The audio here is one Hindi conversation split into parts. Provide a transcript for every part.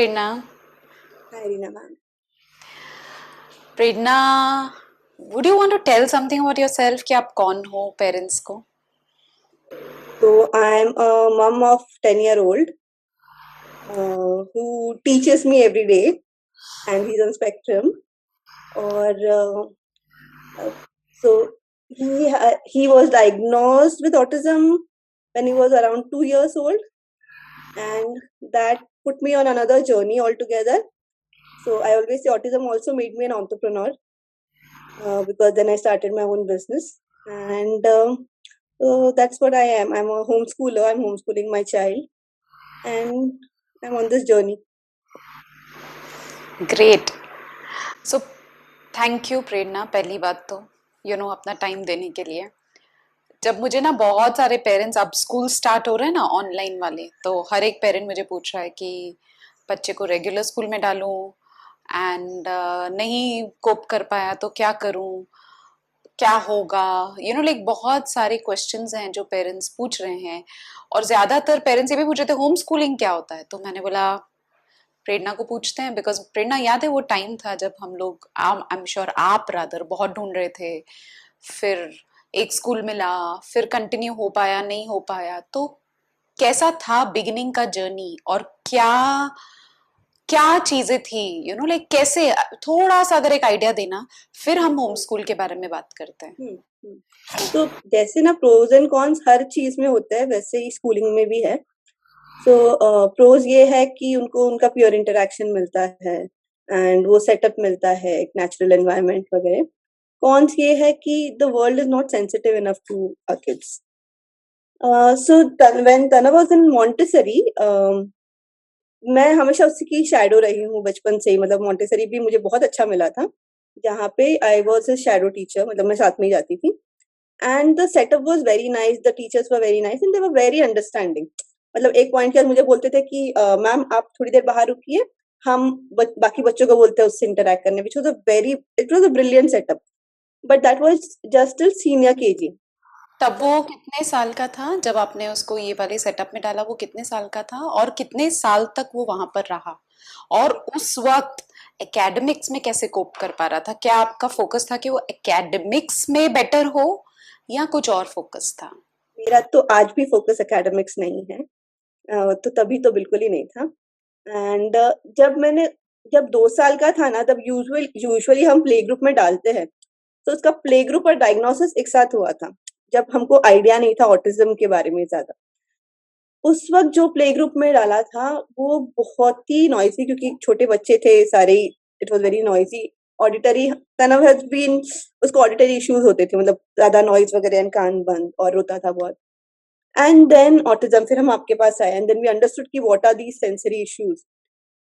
Prerna. Hi, Reena ma'am. Prerna, would you want to tell something about yourself कि आप कौन हो पेरेंट्स को? So I'm a mom of 10-year-old who teaches me every day, and he's on spectrum. Or so he was diagnosed with autism when he was around 2 years old, and that put me on another journey altogether. So I always say autism also made me an entrepreneur because then I started my own business, and so that's what I am. I'm a homeschooler. I'm homeschooling my child, and I'm on this journey. Great. So thank you Prerna, पहली बात तो अपना टाइम देने के लिए। जब मुझे ना बहुत सारे पेरेंट्स, अब स्कूल स्टार्ट हो रहे हैं ना ऑनलाइन वाले, तो हर एक पेरेंट मुझे पूछ रहा है कि बच्चे को रेगुलर स्कूल में डालूं एंड नहीं कोप कर पाया तो क्या करूं, क्या होगा, लाइक बहुत सारे क्वेश्चंस हैं जो पेरेंट्स पूछ रहे हैं। और ज्यादातर पेरेंट्स ये भी पूछ रहे थे होम स्कूलिंग क्या होता है, तो मैंने बोला प्रेरणा को पूछते हैं। बिकॉज प्रेरणा, याद है वो टाइम था जब हम लोग, आई एम श्योर आप रादर बहुत ढूंढ रहे थे, फिर एक स्कूल मिला, फिर कंटिन्यू हो पाया नहीं हो पाया, तो कैसा था बिगिनिंग का जर्नी और क्या क्या चीजें थी, लाइक कैसे, थोड़ा सा अगर एक आइडिया देना, फिर हम होम स्कूल के बारे में बात करते हैं। हम्म, हम्म। तो जैसे ना प्रोज एंड कॉन्स हर चीज में होता है, वैसे ही स्कूलिंग में भी है। सो प्रोज ये है कि उनको उनका प्योर इंटरेक्शन मिलता है एंड वो सेटअप मिलता है, एक नेचुरल एनवायरनमेंट वगैरह। कॉन्स ये है कि the world is not sensitive enough to our kids. So when Tanav was in Montessori, मैं हमेशा उसी की शैडो रही हूँ बचपन से ही। मतलब मॉन्टेसरी भी मुझे बहुत अच्छा मिला था, जहाँ पे I was a shadow teacher, मतलब मैं साथ में ही जाती थी। And the setup was very nice, the teachers were very nice and they were very understanding. मतलब एक पॉइंट के बाद मुझे बोलते थे कि मैम आप थोड़ी देर बाहर रुकिए, हम बाकी बच्चों को बोलते हैं उससे इंटरेक्ट करने, which was a very, it was a brilliant setup. But that was just till senior KG. तब वो कितने साल का था जब आपने उसको ये वाले सेटअप में डाला? वो कितने साल का था और कितने साल तक वो वहां पर रहा? और उस वक्त एकेडमिक्स में कैसे कोप कर पा रहा था? क्या आपका फोकस था कि वो एकेडमिक्स में बेटर हो या कुछ और फोकस था? मेरा तो आज भी फोकस एकेडमिक्स नहीं है, तो तभी तो बिल्कुल ही नहीं था। एंड जब मैंने जब 2 साल का था ना, तब यूजुअली हम प्ले ग्रुप में डालते हैं। तो उसका प्ले ग्रुप और डायग्नोसिस एक साथ हुआ था, जब हमको आइडिया नहीं था ऑटिज्म के बारे में ज्यादा। उस वक्त जो प्ले ग्रुप में डाला था वो बहुत ही नॉइजी, क्योंकि छोटे बच्चे थे सारे। It was very noisy. Auditory, Tanav has been, उसको ऑडिटरी इश्यूज होते थे, मतलब ज्यादा नॉइज वगैरह and कान बंद, और रोता था बहुत। एंड देन ऑटिज्म, फिर हम आपके पास आए एंड देन वी अंडरस्टूड कि what are these sensory issues.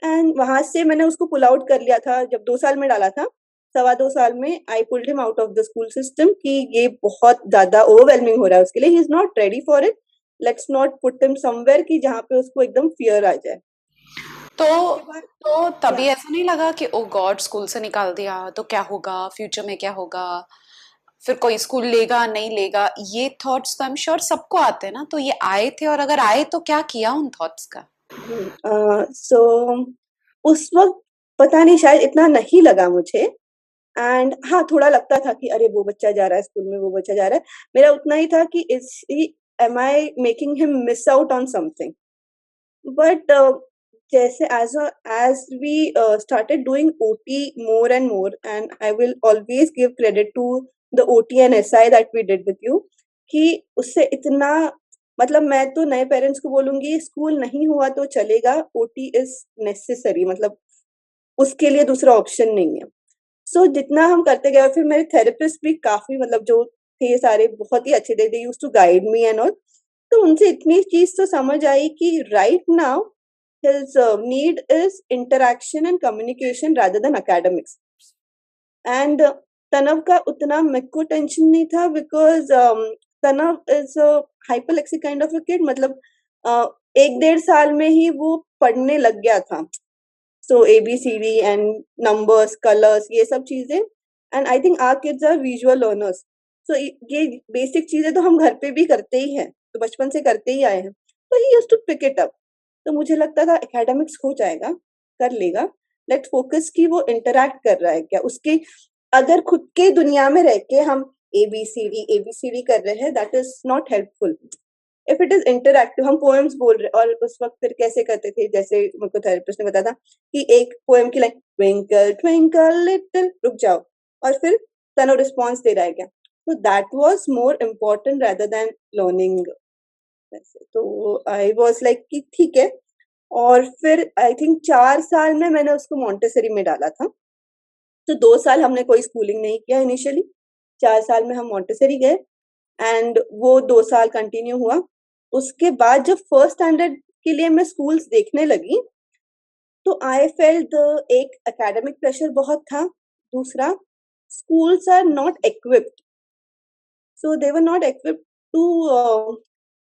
And वहां से मैंने उसको पुल आउट कर लिया था जब 2 साल में डाला था। 2.25 साल में I pulled him out of the school system कि ये बहुत ज्यादा ओवरवेलमिंग हो रहा है उसके लिए, he is not ready for it. Let's not put him somewhere कि जहाँ पे उसको एकदम फियर आ जाए। तो उसके बाद तो या तभी ऐसा नहीं लगा कि ओ गॉड स्कूल से निकाल दिया तो क्या होगा, फ्यूचर में क्या होगा, फिर कोई स्कूल लेगा नहीं लेगा, ये थॉट्स तो आई एम श्योर सबको आते हैं ना, तो ये आए थे? और अगर आए तो क्या किया उन थॉट्स का? सो उस वक्त पता नहीं, शायद इतना नहीं लगा मुझे। एंड हाँ, थोड़ा लगता था कि अरे वो बच्चा जा रहा है स्कूल में, वो बच्चा जा रहा है। मेरा उतना ही था कि is he, am I making him miss out on something. But जैसे as we started doing OT more and more, and I will always give credit to the OT and SI that we did with you, कि उससे इतना, मतलब मैं तो नए पेरेंट्स को बोलूंगी स्कूल नहीं हुआ तो चलेगा, OT इज नेसेसरी, मतलब उसके लिए दूसरा ऑप्शन नहीं है। सो जितना हम करते गए, और फिर मेरे थेरेपिस्ट भी काफी, मतलब जो थे सारे बहुत ही अच्छे थे, they used to guide me and all. तो उनसे इतनी चीज तो समझ आई कि right now his need is interaction and communication rather than academics. And Tanav का उतना मेरे को टेंशन नहीं था, because Tanav is a hyperlexic kind of a kid. मतलब 1 1.5 साल में ही वो पढ़ने लग गया था। So ABCD and numbers, colours, ये सब चीजें। And I think our kids are visual learners. So ये बेसिक चीजें तो हम घर पे भी करते ही हैं, तो बचपन से करते ही आए हैं। तो he used to pick it up. तो मुझे लगता था एकेडमिक्स हो जाएगा, कर लेगा, लेट फोकस कि वो इंटरैक्ट कर रहा है क्या उसके, अगर खुद के दुनिया में रह के हम एबीसीडी कर रहे हैं, that is not helpful. If it is interactive, हम पोएम्स बोल रहे और उस वक्त फिर कैसे करते थे, जैसे मेरे को थेरेपिस्ट ने बताया था कि एक पोएम की लाइन ट्विंकल ट्विंकल लिटिल, रुक जाओ, और फिर तनो रिस्पॉन्स दे रहा है क्या, तो that was more important rather than learning. तो आई वाज लाइक कि ठीक है. और फिर आई थिंक 4 साल में मैंने उसको मॉन्टेसरी में डाला था. तो 2 साल हमने कोई स्कूलिंग नहीं किया इनिशियली, 4 साल में हम मॉन्टेसरी गए एंड वो 2 साल कंटिन्यू हुआ. उसके बाद जब फर्स्ट स्टैंडर्ड के लिए मैं स्कूल्स देखने लगी, तो आई फेल्ट एक एकेडमिक प्रेशर बहुत था, दूसरा schools are not equipped, so they were not equipped to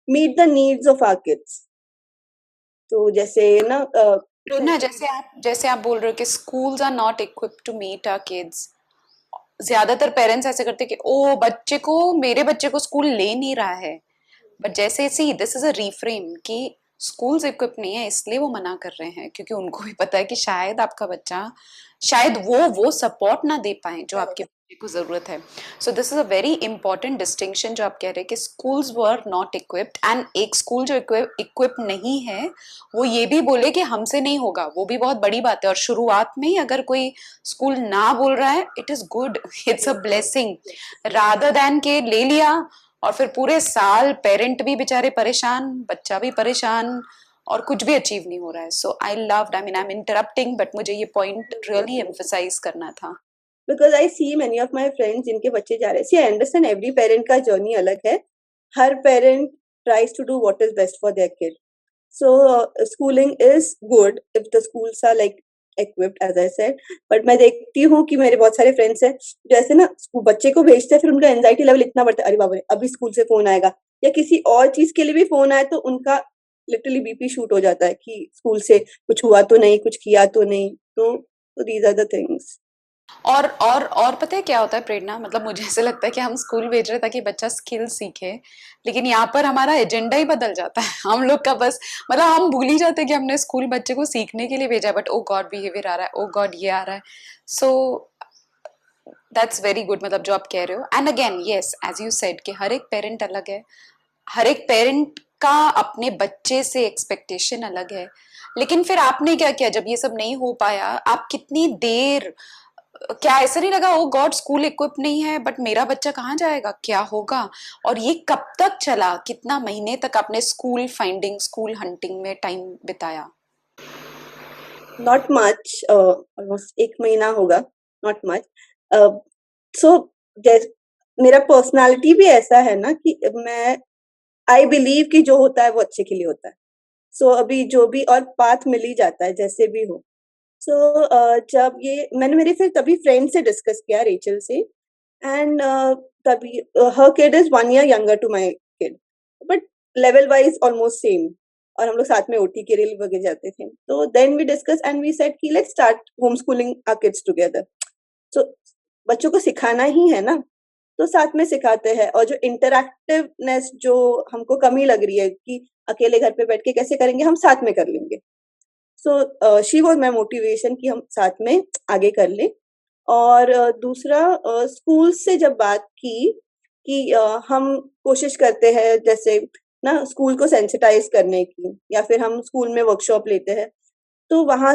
meet the needs of our kids. तो जैसे ना प्रेरणा, जैसे आप बोल रहे हो कि schools are not equipped to meet our kids, ज्यादातर पेरेंट्स ऐसे करते हैं कि ओ मेरे बच्चे को स्कूल ले नहीं रहा है, बट जैसे see this is a reframe कि स्कूल्स इक्विप नहीं है इसलिए वो मना कर रहे हैं, क्योंकि उनको भी पता है कि शायद आपका बच्चा, शायद वो सपोर्ट ना दे पाए जो आपके बच्चे को जरूरत है. So this is a very important distinction जो आप कह रहे हैं कि schools were not equipped, and एक स्कूल जो इक्विप नहीं है वो ये भी बोले कि हमसे नहीं होगा, वो भी बहुत बड़ी बात है. और शुरुआत में ही अगर कोई स्कूल ना बोल रहा है, it is good, it's a blessing, rather than के ले लिया और फिर पूरे साल पेरेंट भी बेचारे परेशान, बच्चा भी परेशान, और कुछ भी अचीव नहीं हो रहा है. So I loved, I am interrupting, but मुझे ये पॉइंट रियली एम्फसाइज करना था. because I see many of my friends जिनके बच्चे जा रहे हैं. See, I understand every parent का journey अलग है. हर parent tries to do what is best for their kid. So schooling is good if the schools are like equipped, as I said. But मैं देखती हूँ कि मेरे बहुत सारे friends हैं जैसे ना बच्चे को भेजते हैं, फिर उनका एंजाइटी लेवल इतना बढ़ता है, अरे बाबा रे अभी स्कूल से फोन आएगा, या किसी और चीज के लिए भी फोन आए तो उनका लिटरली बीपी शूट हो जाता है कि स्कूल से कुछ हुआ तो नहीं, कुछ किया तो नहीं. तो these are the things. और पता है क्या होता है प्रेरणा, मतलब मुझे ऐसे लगता है कि हम स्कूल भेज रहे हैं ताकि बच्चा स्किल सीखे, लेकिन यहाँ पर हमारा एजेंडा ही बदल जाता है. हम लोग का बस, मतलब हम भूल ही जाते हैं कि हमने स्कूल बच्चे को सीखने के लिए भेजा है, बट ओ गॉड बिहेवियर आ रहा है, ओ गॉड ये आ रहा है. सो दैट्स वेरी गुड, मतलब जो आप कह रहे हो. And again yes, as you said कि हर एक पेरेंट अलग है, हर एक पेरेंट का अपने बच्चे से एक्सपेक्टेशन अलग है. लेकिन फिर आपने क्या किया जब ये सब नहीं हो पाया? आप कितनी देर, क्या ऐसा नहीं लगा ओ गॉड स्कूल इक्विप नहीं है, बट मेरा बच्चा कहाँ जाएगा, क्या होगा? और ये कब तक चला, कितना महीने तक आपने स्कूल फाइंडिंग, स्कूल हंटिंग में टाइम बिताया? नॉट मच, ऑलमोस्ट 1 महीना होगा, नॉट मच. सो मेरा पर्सनालिटी भी ऐसा है ना कि मैं आई बिलीव कि जो होता है वो अच्छे के लिए होता है. सो अभी जो भी और पाथ मिल ही जाता है जैसे भी हो. सो जब ये मैंने मेरे फिर तभी फ्रेंड से डिस्कस किया, रेचल से, एंड तभी her kid is 1 year younger to my kid, but level wise almost same, और हम लोग साथ में ओटी के लिए वगैरह जाते थे. तो then we discuss and we said कि let's start home schooling our kids together. So बच्चों को सिखाना ही है ना, तो साथ में सिखाते हैं. और जो इंटरैक्टिवनेस जो हमको कमी लग रही है कि अकेले घर पे बैठ के कैसे करेंगे, हम साथ में कर लेंगे. So she was my motivation कि हम साथ में आगे कर लें. और दूसरा, स्कूल से जब बात की कि हम कोशिश करते हैं जैसे ना स्कूल को सेंसिटाइज करने की, या फिर हम स्कूल में वर्कशॉप लेते हैं, तो वहां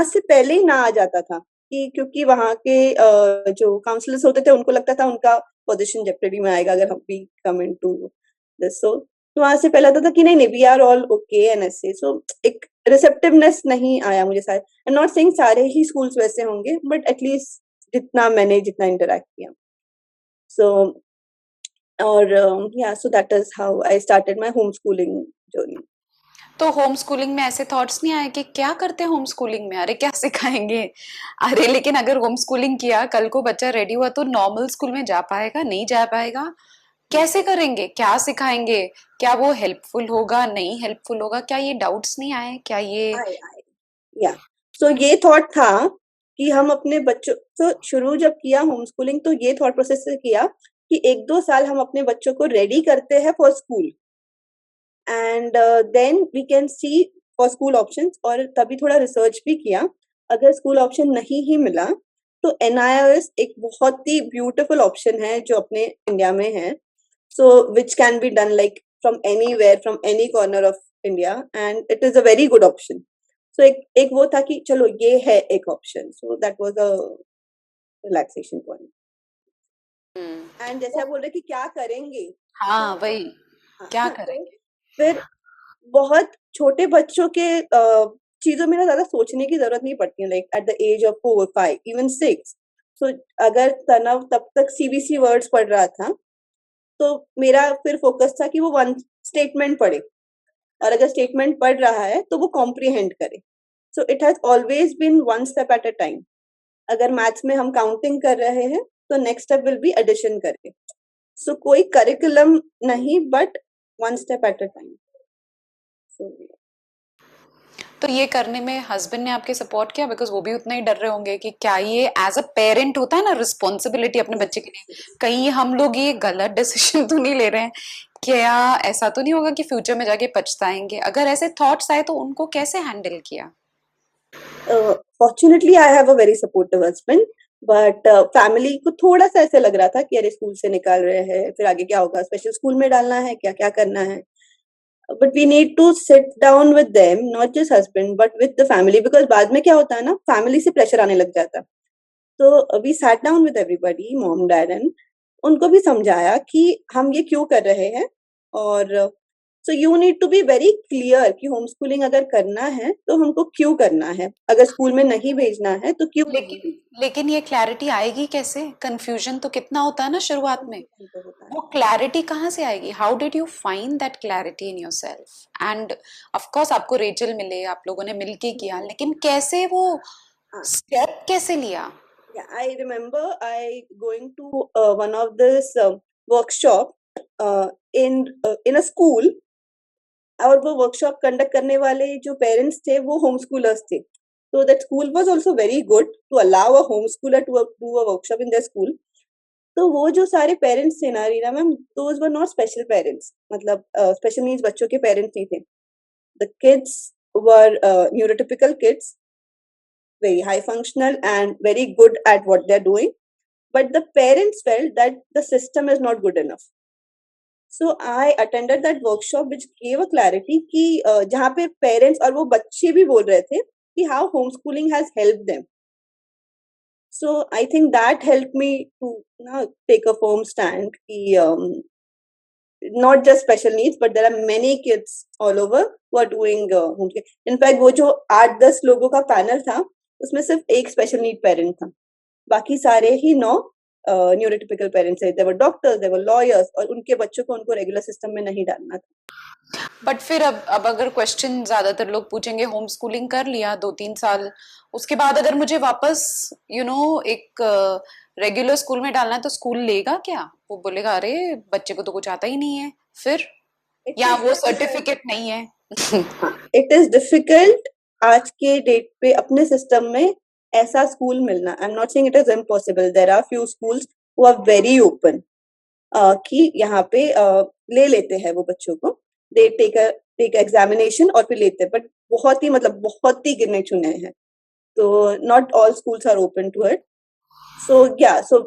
से पहले ही ना आ जाता था कि क्योंकि वहां के जो काउंसलर्स होते थे उनको लगता था उनका पोजीशन जेपरेडी में आएगा अगर हम भी कम इनटू दिस. सो तो वहां से पहले आता था कि नहीं we are all okay and ऐसे. सो एक रिसेप्टिवनेस नहीं आया मुझे शायद. आई एम नॉट सेइंग सारे ही स्कूल्स वैसे होंगे, बट एटलीस्ट जितना इंटरेक्ट किया. सो और या so that is how I started my home schooling journey. तो होम स्कूलिंग में ऐसे थॉट्स नहीं आए कि क्या करते हैं होम स्कूलिंग में, अरे क्या सिखाएंगे? अरे लेकिन अगर होम स्कूलिंग किया, कल को बच्चा रेडी हुआ तो नॉर्मल स्कूल में जा पाएगा, नहीं जा पाएगा? कैसे करेंगे, क्या सिखाएंगे, क्या वो हेल्पफुल होगा, नहीं हेल्पफुल होगा? क्या ये डाउट्स नहीं आए, क्या ये? आए या सो ये थॉट था कि हम अपने बच्चों तो शुरू जब किया होम स्कूलिंग, तो ये थॉट प्रोसेस से किया कि 1-2 साल हम अपने बच्चों को रेडी करते हैं for school, and then we can see for school options, और तभी थोड़ा रिसर्च भी किया. अगर स्कूल ऑप्शन नहीं ही मिला तो NIOS एक बहुत ही ब्यूटीफुल ऑप्शन है जो अपने इंडिया में है. So which can be done like from anywhere, from any corner of India, and it is a very good option. So एक वो था कि चलो ये है एक option. So that was a relaxation point. And जैसे आप बोल रहे कि क्या करेंगे, हाँ तो वही, हाँ, क्या तो करेंगे? फिर बहुत छोटे बच्चों के चीजों में ना ज्यादा सोचने की जरूरत नहीं पड़ती है, like at the age of 4 5 even 6. So अगर तनव तब तक CBC वर्ड्स पढ़ रहा था, तो मेरा फिर फोकस था कि वो वन स्टेटमेंट पढ़े, और अगर स्टेटमेंट पढ़ रहा है तो वो कॉम्प्रिहेंड करे. So it has always been one step at a time. अगर मैथ्स में हम काउंटिंग कर रहे हैं तो next step will be addition करें. सो कोई करिकुलम नहीं, but one step at a time. So तो ये करने में हस्बैंड ने आपके सपोर्ट किया? बिकॉज वो भी उतना ही डर रहे होंगे कि क्या ये एज अ पेरेंट होता है ना, रिस्पॉन्सिबिलिटी अपने बच्चे के लिए, कहीं हम लोग ये गलत डिसीजन तो नहीं ले रहे हैं, क्या ऐसा तो नहीं होगा कि फ्यूचर में जाके पछताएंगे? अगर ऐसे थॉट्स आए तो उनको कैसे हैंडल किया? Fortunately I have a very supportive husband, but family को थोड़ा सा ऐसे लग रहा था कि अरे स्कूल से निकाल रहे हैं, फिर आगे क्या होगा, स्पेशल स्कूल में डालना है, क्या क्या करना है. But we need to sit down with them, not just husband but with the family, because बाद में क्या होता है ना, फैमिली से प्रेशर आने लग जाता. तो we sat down with everybody, mom dad, and उनको भी समझाया कि हम ये क्यों कर रहे हैं. और so you need to be very clear कि होम स्कूलिंग अगर करना है तो हमको क्यों करना है, अगर स्कूल में नहीं भेजना है तो क्यों नहीं लेकिन लेकिन ये क्लैरिटी आएगी कैसे? कंफ्यूजन तो कितना होता है ना शुरुआत में, भेजना होता है. वो क्लैरिटी कहाँ से आएगी? How did you find that clarity in yourself? End of course आपको रेचल मिले, आप लोगों ने मिलके किया, लेकिन कैसे वो हाँ. स्टेप कैसे लिया? Yeah, I remember I going to one of this workshop in a school, और वो वर्कशॉप कंडक्ट करने वाले जो पेरेंट्स थे वो होम स्कूलर्स थे. So that school was also very good to allow a homeschooler to do a workshop in their school. तो वो जो सारे पेरेंट्स थे ना Reena ma'am, those were not special parents, मतलब स्पेशल नीड्स बच्चों के पेरेंट्स नहीं थे. The kids were neurotypical kids, very high functional and very good at what they're doing, but the parents felt that the system is not good enough. So I attended that workshop which gave a clarity कि जहाँ पे parents और वो बच्चे भी बोल रहे थे कि how homeschooling has helped them. So I think that helped me to take a firm stand कि not just special needs but there are many kids all over who are doing homeschool. In fact वो जो 8-10 लोगों का पैनल था उसमें सिर्फ एक स्पेशल नीड पेरेंट था, बाकी सारे ही 9 न्यूरोटिपिकल पेरेंट्स थे. देवर डॉक्टर्स, देवर लॉयर्स, और उनके बच्चों को उनको रेगुलर सिस्टम में नहीं डालना था. बट फिर अब अगर क्वेश्चन ज्यादातर लोग पूछेंगे, होम स्कूलिंग कर लिया 2-3 साल, उसके बाद अगर मुझे वापस एक रेगुलर स्कूल में डालना है तो स्कूल लेगा क्या? वो बोलेगा अरे बच्चे को तो कुछ आता ही नहीं है, फिर इट या इज वो डिफिकल्ट. सर्टिफिकेट नहीं है? हाँ, इट इज डिफिकल्ट आज के डेट पे अपने सिस्टम में ऐसा स्कूल मिलना. I am not saying it is impossible. There are few schools who are very open कि यहाँ पे ले लेते हैं वो बच्चों को, दे टेक एग्जामिनेशन और फिर लेते हैं, बट बहुत ही मतलब बहुत ही गिने चुने हैं. तो not all schools are open to it. So या सो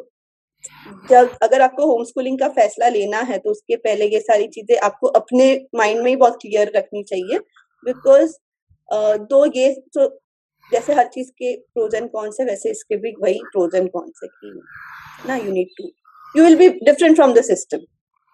जब अगर आपको होम स्कूलिंग का फैसला लेना है तो उसके पहले ये सारी चीजें आपको अपने माइंड में ही बहुत क्लियर रखनी चाहिए, बिकॉज दो ये तो जैसे हर चीज के प्रोज एंड कॉन्स है, वैसे इसके भी वही प्रोज एंड कॉन्स है कि ना you need to, you will be different from the system.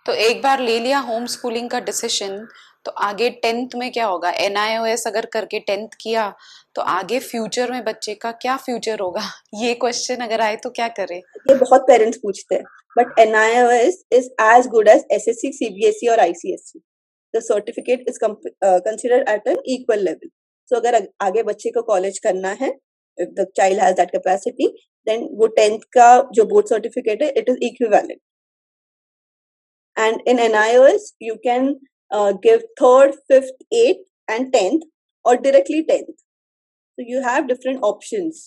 तो एक बार ले लिया होम स्कूलिंग का डिसीजन, तो आगे 10th में क्या होगा? NIOS अगर करके 10th किया तो आगे फ्यूचर में बच्चे का क्या फ्यूचर होगा? ये क्वेश्चन अगर आए तो क्या करे? ये बहुत पेरेंट्स पूछते हैं, but NIOS is as good as SSC, CBSE और ICSE. The certificate is considered at an equal level. So अगर आगे बच्चे को कॉलेज करना है, if the child has that capacity, then वो 10th का जो बोर्ड सर्टिफिकेट है it is equivalent. And in NIOS, you can give third, fifth, eighth, and 10th, or directly 10th. So you have different options.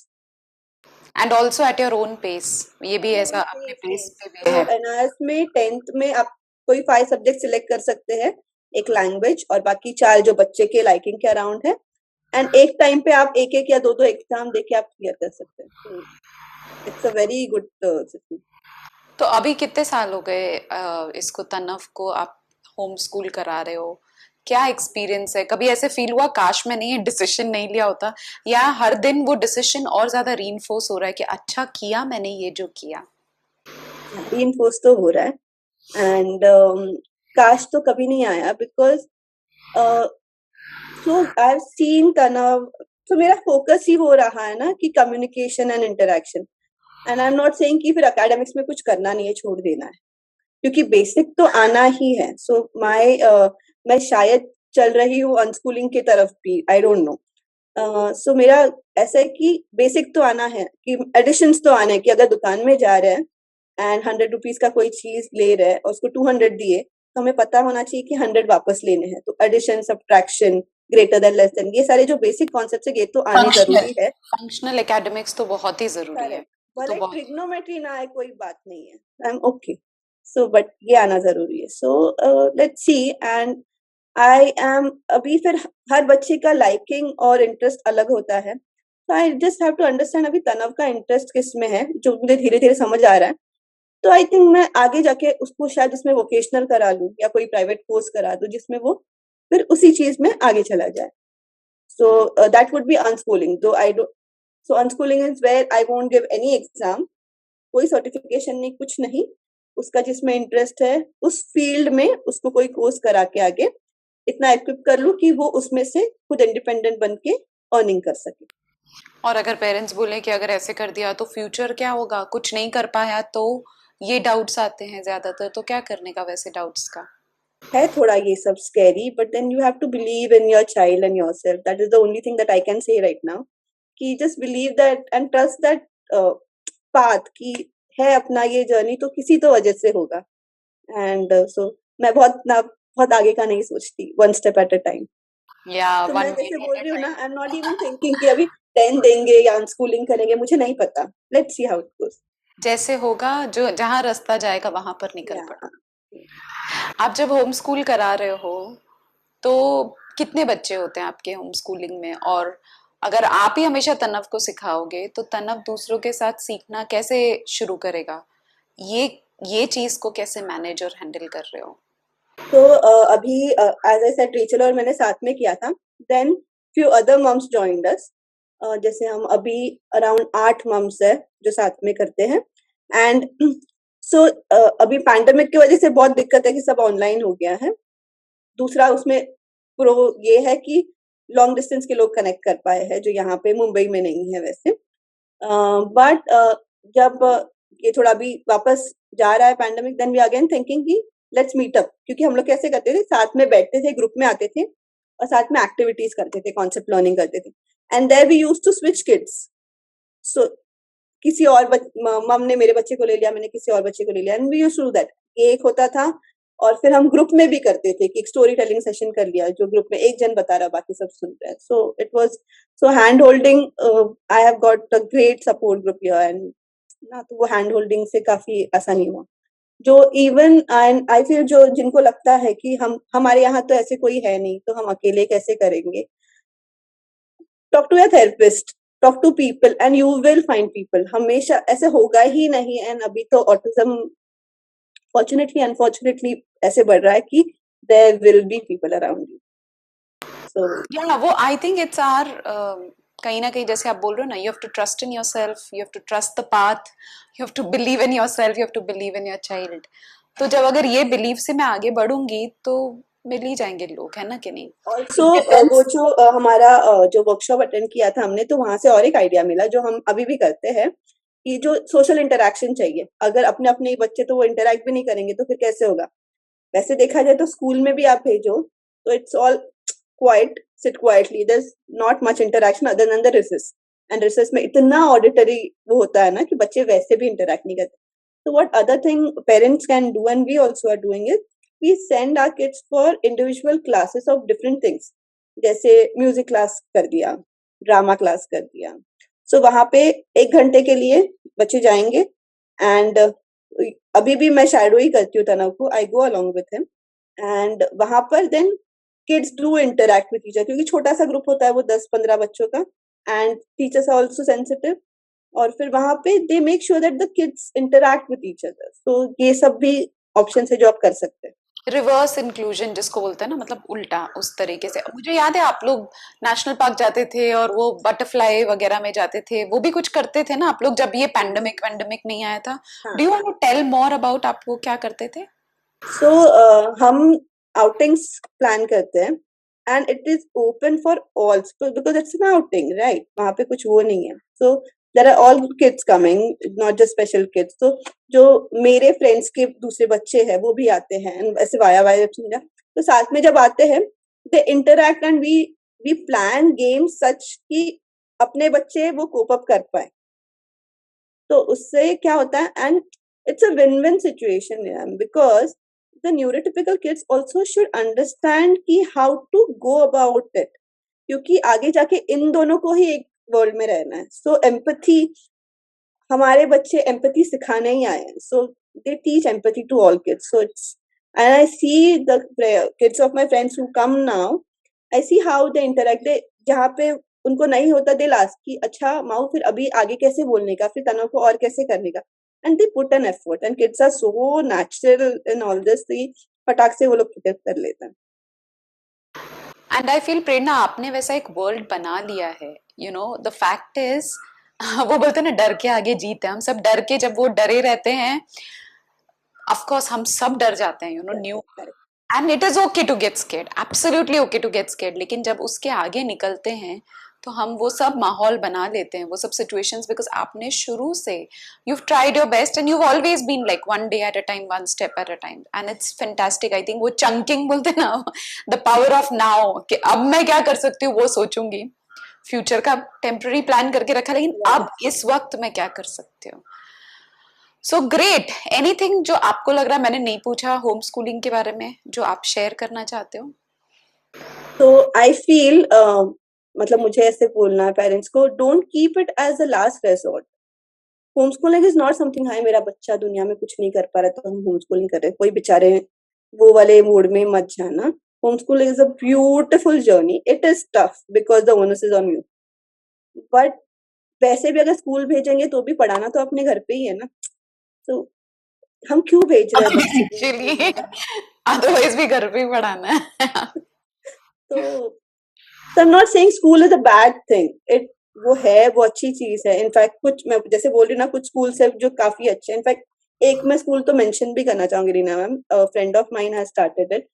And also at your own pace, ये भी Your ऐसा own अपने pace, पेस yes. पे भी तो है. NIOS में 10th में आप कोई 5 सब्जेक्ट सिलेक्ट कर सकते हैं, एक लैंग्वेज और बाकी 4 जो बच्चे के लाइकिंग के अराउंड है, एंड एक टाइम पे आप 1-1 या 2-2 एग्जाम देके आप क्लियर कर सकते हैं। तो it's a very good system. तो अभी कितने साल हो गए इसको, तनव को आप होम स्कूल करा रहे हो? क्या एक्सपीरियंस है? कभी ऐसे फील हुआ काश मैंने ये डिसीजन नहीं लिया होता, या हर दिन वो डिसीजन और ज्यादा रीइंफोर्स हो रहा है कि अच्छा किया मैंने ये जो किया? रीइंफोर्स तो हो रहा है, एंड काश तो कभी नहीं आया, because so I have seen तनाव। तो मेरा फोकस ही वो रहा है ना कि communication and interaction, and I am not saying कि फिर एकेडमिक्स में कुछ करना नहीं है, छोड़ देना है, क्योंकि बेसिक तो आना ही है। सो माय मैं शायद चल रही हूँ अनस्कूलिंग की तरफ भी, आई डोंट नो। सो मेरा ऐसा है कि बेसिक तो आना है, कि एडिशंस तो आने हैं, कि अगर दुकान में जा रहे हैं एंड 100 रुपीज का कोई चीज ले रहे हैं और उसको 200 दिए, तो हमें पता होना चाहिए कि 100 वापस लेने हैं। तो addition, subtraction, greater than, less than, ये सारे जो बेसिक कॉन्सेप्ट है, ये तो आने फंक्शनल जरूरी है। फंक्शनल एकेडमिक्स तो बहुत ही जरूरी है। करेक्ट। वो तो भले बहुत। ट्रिग्नोमेट्री ना आए कोई बात नहीं है, I am okay. So but ये आना जरूरी है। सो let's C, and I am अभी फिर हर बच्चे का लाइकिंग और इंटरेस्ट अलग होता है, तो I just have to understand अभी तनव का इंटरेस्ट किस में है, जो मुझे धीरे धीरे समझ आ रहा है। तो आई थिंक मैं आगे जाके उसको शायद उसमें वोकेशनल करा लूं या कोई प्राइवेट कोर्स करा दूं, जिसमें वो फिर उसी चीज में आगे चला जाए। So that would be unschooling. Though I do, so unschooling is where I won't give any exam, कोई सर्टिफिकेशन नहीं, कुछ नहीं। उसका जिसमें इंटरेस्ट है उस फील्ड में उसको कोई कोर्स करा के आगे इतना इक्विप कर लूं कि वो उसमें से खुद इंडिपेंडेंट बन के अर्निंग कर सके। और अगर पेरेंट्स बोले कि अगर ऐसे कर दिया तो फ्यूचर क्या होगा, कुछ नहीं कर पाया तो, ये डाउट्स आते हैं ज्यादातर, तो क्या करने का वैसे डाउट्स का? है थोड़ा ये सब scary, but then you have to believe in your child and yourself. That is the only thing that I can say right now, कि just believe that and trust that path, कि है अपना ये जर्नी तो किसी तो वजह से होगा। एंड सो मैं बहुत आगे का नहीं सोचती, one step at a time. या तो मैं वन डे जैसे एट बोल अ रही हूँ ना, I am not even time. Thinking कि अभी 10 देंगे या अनस्कूलिंग करेंगे, मुझे नहीं पता। Let's see how it goes. जैसे होगा, जो जहां रास्ता जाएगा वहां पर निकल या पड़ो। आप जब होम स्कूल करा रहे हो तो कितने बच्चे होते हैं आपके होम स्कूलिंग में? और अगर आप ही हमेशा तनव को सिखाओगे तो तनव दूसरों के साथ सीखना कैसे शुरू करेगा? ये ये चीज को कैसे मैनेज और हैंडल कर रहे हो? तो अभी एज आई सेड, रेचल और मैंने साथ में किया था। Then few other moms joined us. जैसे हम अभी अराउंड 8 मम्स है जो साथ में करते हैं। एंड सो अभी पैंडेमिक की वजह से बहुत दिक्कत है कि सब ऑनलाइन हो गया है। दूसरा उसमें प्रो ये है कि लॉन्ग डिस्टेंस के लोग कनेक्ट कर पाए हैं, जो यहाँ पे मुंबई में नहीं है वैसे। बट जब ये थोड़ा भी वापस जा रहा है pandemic, then we again thinking कि लेट्स मीट अप। क्योंकि हम लोग कैसे करते थे, साथ में बैठते थे, ग्रुप में आते थे और साथ में एक्टिविटीज करते थे, कॉन्सेप्ट लर्निंग करते थे। And there we used to switch kids. So किसी और मम ने मेरे बच्चे को ले लिया, मैंने किसी और बच्चे को ले लिया, and we used to do that. ये एक होता था। और फिर हम ग्रुप में भी करते थे कि एक स्टोरी टेलिंग सेशन कर लिया, जो ग्रुप में एक जन बता रहा, बाकी सब सुन रहे हैं। So it was so hand holding. I have got a great support group here, and ना तो वो हैंड होल्डिंग से काफी आसानी हुआ। जो इवन एंड आई फील, जो जिनको लगता है कि हम हमारे यहाँ तो ऐसे कोई है नहीं, तो हम अकेले कैसे करेंगे, talk to a therapist, talk to people and you will find people. हमेशा ऐसे होगा ही नहीं। एंड अभी तो ऑटिज्म फॉर्चुनेटली अनफॉर्चुनेटली ऐसे बढ़ रहा है कि there will be people around you. So या वो आई थिंक इट्स आर, कहीं ना कहीं जैसे आप बोल रहे हो ना, you have to trust in yourself, you have to trust the path, you have to believe in yourself, you have to believe in your child. तो जब अगर ये बिलीव से मैं आगे बढ़ूंगी तो मिल ही जाएंगे लोग, है ना कि नहीं? ऑल्सो वो डिफरेंस। जो हमारा जो वर्कशॉप अटेंड किया था हमने, तो वहां से और एक आइडिया मिला जो हम अभी भी करते हैं, कि जो सोशल इंटरेक्शन चाहिए। अगर अपने अपने ही बच्चे तो वो इंटरेक्ट भी नहीं करेंगे तो फिर कैसे होगा। वैसे देखा जाए तो स्कूल में भी आप भेजो तो it's all quiet, sit quietly, there is not much interaction other than the recess. And recess में इतना ऑडिटरी वो होता है ना कि बच्चे वैसे भी इंटरेक्ट नहीं करते। तो what other thing parents can do and we also are doing is, we send our kids for individual classes of different things। जैसे म्यूजिक क्लास कर दिया, ड्रामा क्लास कर दिया। सो वहां पे 1 घंटे के लिए बच्चे जाएंगे। एंड अभी भी मैं शैडो ही करती हूँ तनव को, I go along with him. And वहां पर then kids do interact with teacher, क्योंकि छोटा सा ग्रुप होता है वो 10-15 बच्चों का, and teachers are also sensitive, और फिर वहां पे they make sure that the kids interact with each other. तो ये सब भी ऑप्शन है जो आप कर सकते हैं। रिवर्स इंक्लूजन जिसको बोलते हैं ना, मतलब उल्टा उस तरीके से। मुझे याद है आप लोग नेशनल पार्क जाते थे और वो बटरफ्लाई वगैरह में जाते थे, वो भी कुछ करते थे ना आप लोग जब ये पैंडेमिक वैंडेमिक नहीं आया था। हाँ, do you want to tell more about आप वो क्या करते थे? सो हम आउटिंग्स प्लान करते हैं, and it is open for all because it's an outing, right? वहां पे कुछ वो नहीं है। So there are all kids coming, not just special kids. तो जो मेरे फ्रेंड्स के दूसरे बच्चे हैं वो भी आते हैं, and ऐसे वाया वाया समझा। तो साथ में जब आते हैं they interact, and we plan games such कि अपने बच्चे वो कोप अप कर पाए। तो उससे क्या होता है, and it's a win win situation, because the neurotypical kids also should understand कि how to go about it, क्योंकि आगे जाके इन दोनों को ही एक वर्ल्ड में रहना है। सो एम्पथी, हमारे बच्चे एम्पथी सिखाने ही आए हैं, so they teach empathy to all kids. So it's, and I see the kids of my friends who come now, I see how they interact. They जहाँ पे उनको नहीं होता दे लास्ट कि अच्छा माऊ फिर अभी आगे कैसे बोलने का, फिर तनव को और कैसे करने का, and they put an effort, and kids are so natural in all this, फटाक से वो लोग पिकअप कर लेते हैं। एंड आई फील प्रेरणा आपने वैसा एक वर्ल्ड बना लिया है। You know the fact is वो बोलते हैं ना, डर के आगे जीत है। हम सब डर के, जब वो डरे रहते हैं, ऑफ कोर्स हम सब डर जाते हैं, you know, new. And it is okay to get scared, absolutely okay to get scared. लेकिन जब उसके आगे निकलते हैं तो हम वो सब माहौल बना लेते हैं, वो सब सिचुएशंस, बिकॉज आपने शुरू से you tried your best and you always been like one day at a time, one step at a time, and it's fantastic. I think वो चंकिंग बोलते हैं ना, द पावर ऑफ नाउ, कि अब मैं क्या कर सकती हूँ वो सोचूंगी। फ्यूचर का टेम्पररी प्लान करके रखा, लेकिन अब इस वक्त मैं क्या कर सकती हूँ। So great. एनीथिंग जो आपको लग रहा है मैंने नहीं पूछा होम स्कूलिंग के बारे में, जो आप शेयर करना चाहते हो? तो आई फील, मतलब मुझे ऐसे बोलना है पेरेंट्स को, don't keep it as a last resort. Home schooling is not something, हाय मेरा बच्चा दुनिया में कुछ नहीं कर पा रहा तो हम होम स्कूलिंग कर रहे हैं, कोई बेचारे वो वाले मूड में मत जाना। Home schooling is a beautiful journey, it is tough because the onus is on you, but वैसे भी अगर स्कूल भेजेंगे तो भी पढ़ाना तो अपने घर पे ही है ना। तो हम क्यों भेज रहे हैं बच्चे को एक्चुअली अदरवाइज भी घर पे ही पढ़ाना है। तो So I'm not saying school is a bad thing. It वो है, वो अच्छी चीज है। इनफैक्ट कुछ मैं जैसे बोल रही हूँ ना, कुछ स्कूल है जो काफी अच्छे हैं। इनफैक्ट एक मैं स्कूल तो मेंशन भी करना चाहूंगी, Reena ma'am, friend of mine has started it.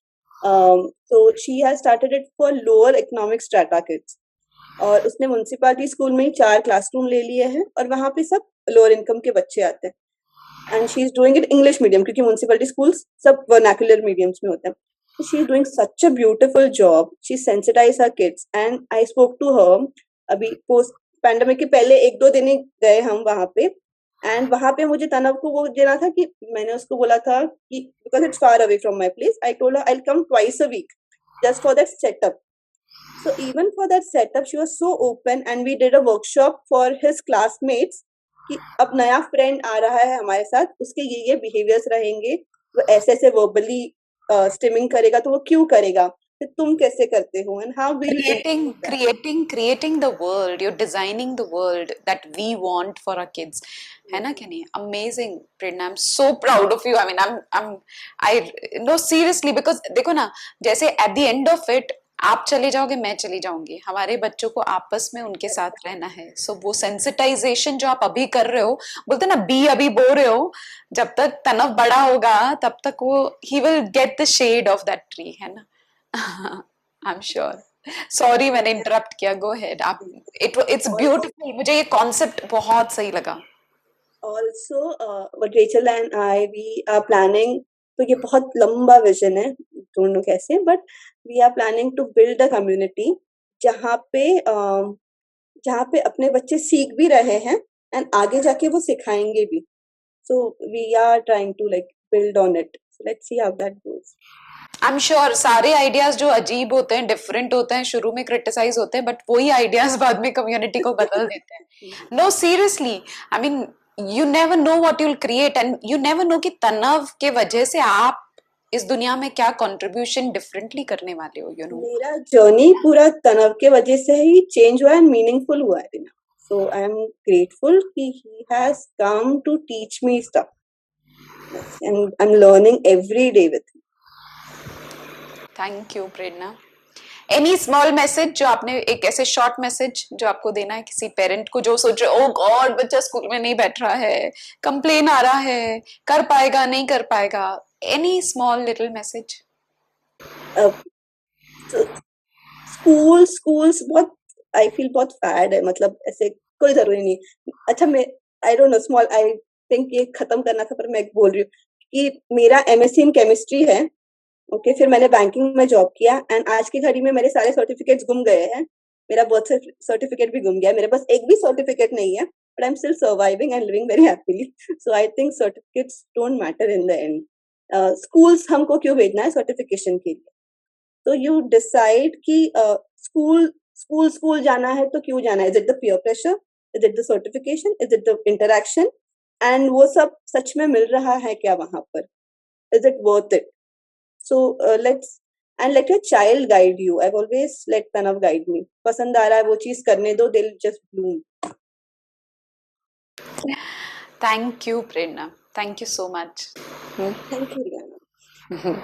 so she has started it for lower economic strata kids, और उसने म्युनिसिपालिटी स्कूल में ही 4 क्लासरूम ले लिए हैं, और वहां पे सब लोअर इनकम के बच्चे आते हैं। And she is doing it English medium, क्योंकि म्युनिसिपालिटी स्कूल्स सब वर्नाकुलर मीडियम्स में होते हैं। She is doing such a beautiful job. She sensitized her kids, and I spoke to her अभी पोस्ट पैंडेमिक के पहले 1-2 दिन ही गए हम वहां पे, एंड वहां पे मुझे तनव को वो देना था कि मैंने उसको बोला था कि because it's far away from my place, I told her I will come twice a week just for that setup. So even for that setup, she was so open, and we did a workshop for his classmates कि अब नया फ्रेंड आ रहा है हमारे साथ, उसके ये बिहेवियर्स रहेंगे, वो ऐसे ऐसे वर्बली स्टिमिंग करेगा तो वो क्यों करेगा, फिर तुम कैसे करते हो, and how will creating the world, you're designing the world that we want for our kids, है ना कि नहीं? Amazing, Prerna, I'm so proud of you. I mean, I no seriously, because देखो ना, जैसे at the end of it आप चले जाओगे, मैं चली जाऊंगी, हमारे बच्चों को आपस में उनके साथ रहना है। सो वो सेंसिटाइजेशन जो आप अभी कर रहे हो, बोलते ना बी अभी बो रहे हो, जब तक तनव बड़ा होगा तब तक वो he will get the shade of that tree, है ना? I am sure. सॉरी मैंने इंटरप्ट किया, गो अहेड आप। इट्स ब्यूटीफुल, मुझे ये कॉन्सेप्ट बहुत सही लगा। also what Rachel and I we are planning, तो ये बहुत लंबा विजन है, डोंट नो कैसे, but we are planning to build a community जहाँ पे जहाँ पे अपने बच्चे सीख भी रहे हैं एंड आगे जाके वो सिखाएंगे भी। So we are trying to like build on it, so let's see how that goes. I am sure सारे आइडियाज जो अजीब होते हैं, डिफरेंट होते हैं, शुरू में क्रिटिसाइज होते हैं, बट वही आइडियाज बाद में कम्युनिटी को बदल देते हैं। No seriously, I mean you never know what you will create, and you never know कि तनाव के वजह से आप इस दुनिया में क्या कंट्रीब्यूशन डिफरेंटली करने वाले हो, यू नो? मेरा जर्नी पूरा तनव के वजह से ही चेंज हुआ एंड मीनिंगफुल हुआ है Reena. So I'm grateful he has come to teach me stuff. Yes, and I'm learning every day with him. Thank you Prerna. Any small message जो आपने, एक ऐसे शॉर्ट मैसेज जो आपको देना है किसी पेरेंट को जो सोच रहे, ओ गॉड बच्चा स्कूल में नहीं बैठ रहा है, कंप्लेन आ रहा है, कर पाएगा नहीं कर पाएगा, any small little message? Uh, so schools बहुत आई फील बहुत फैड है. मतलब ऐसे कोई जरूरी नहीं. अच्छा, मैं I don't know, small I think ये खत्म करना था पर मैं बोल रही हूँ कि मेरा एमएससी इन केमिस्ट्री है. ओके, फिर मैंने बैंकिंग में जॉब किया एंड आज की घड़ी में मेरे सारे सर्टिफिकेट्स गुम गए हैं. मेरा बर्थ सर्टिफिकेट भी गुम गया है. मेरे पास एक भी सर्टिफिकेट नहीं है, but I am still surviving and living very happily. So I think certificates don't matter in the end. Schools हमको क्यों भेजना है सर्टिफिकेशन के लिए? तो यू डिसाइड कि स्कूल जाना है तो क्यों जाना है. Is it the peer pressure, is it the certification, is it the interaction, and वो सब सच में मिल रहा है क्या वहां पर? Is it worth it? So let your child guide you. I've always let Pranav guide me. पसंद आ रहा है वो चीज करने दो, they'll just bloom. Thank you Prerna, thank you so much. Thank you, Rihanna.